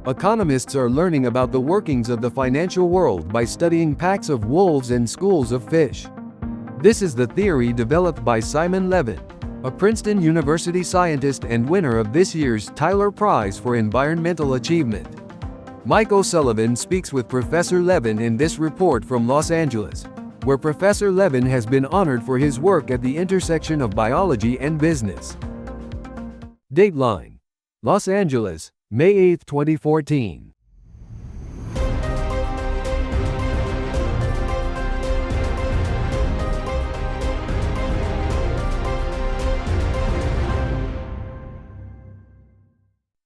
Economists are learning about the workings of the financial world by studying packs of wolves and schools of fish. This is the theory developed by Simon Levin, a Princeton University scientist and winner of this year's Tyler Prize for Environmental Achievement. Mike O'Sullivan speaks with Professor Levin in this report from Los Angeles, where Professor Levin has been honored for his work at the intersection of biology and business. Dateline: Los Angeles, May 8, 2014.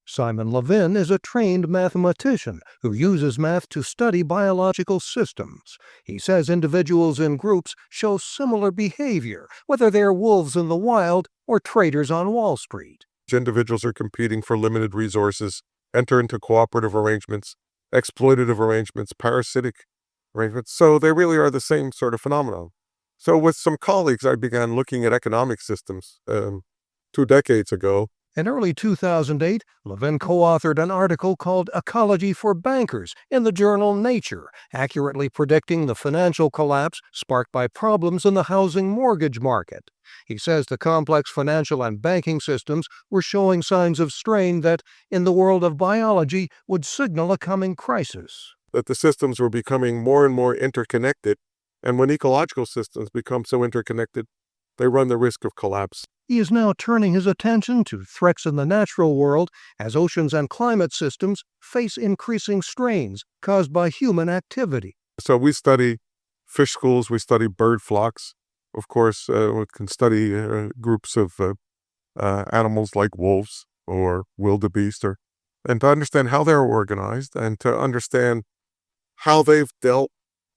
Simon Levin is a trained mathematician who uses math to study biological systems. He says individuals in groups show similar behavior, whether they're wolves in the wild or traders on Wall Street. Individuals are competing for limited resources, enter into cooperative arrangements, exploitative arrangements, parasitic arrangements. So they really are the same sort of phenomenon. So with some colleagues, I began looking at economic systems 2 decades ago. In early 2008, Levin co-authored an article called Ecology for Bankers in the journal Nature, accurately predicting the financial collapse sparked by problems in the housing mortgage market. He says the complex financial and banking systems were showing signs of strain that, in the world of biology, would signal a coming crisis. That the systems were becoming more and more interconnected, and when ecological systems become so interconnected, they run the risk of collapse. He is now turning his attention to threats in the natural world as oceans and climate systems face increasing strains caused by human activity. So we study fish schools, we study bird flocks. Of course, we can study groups of animals like wolves or wildebeest, and to understand how they're organized and to understand how they've dealt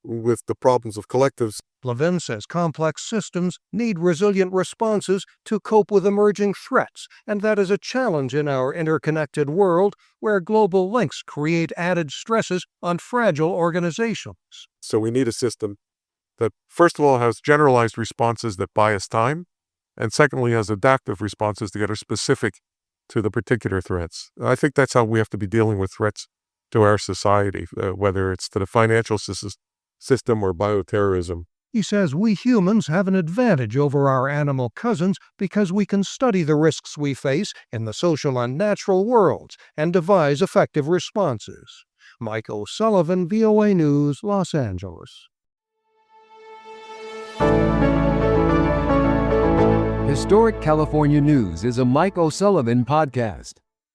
with the problems of collectives. Levin says complex systems need resilient responses to cope with emerging threats, and that is a challenge in our interconnected world where global links create added stresses on fragile organizations. So we need a system that, first of all, has generalized responses that bias time, and secondly, has adaptive responses that are specific to the particular threats. I think that's how we have to be dealing with threats to our society, whether it's to the financial system or bioterrorism. He says we humans have an advantage over our animal cousins because we can study the risks we face in the social and natural worlds and devise effective responses. Mike O'Sullivan, VOA News, Los Angeles. Historic California News is a Mike O'Sullivan podcast.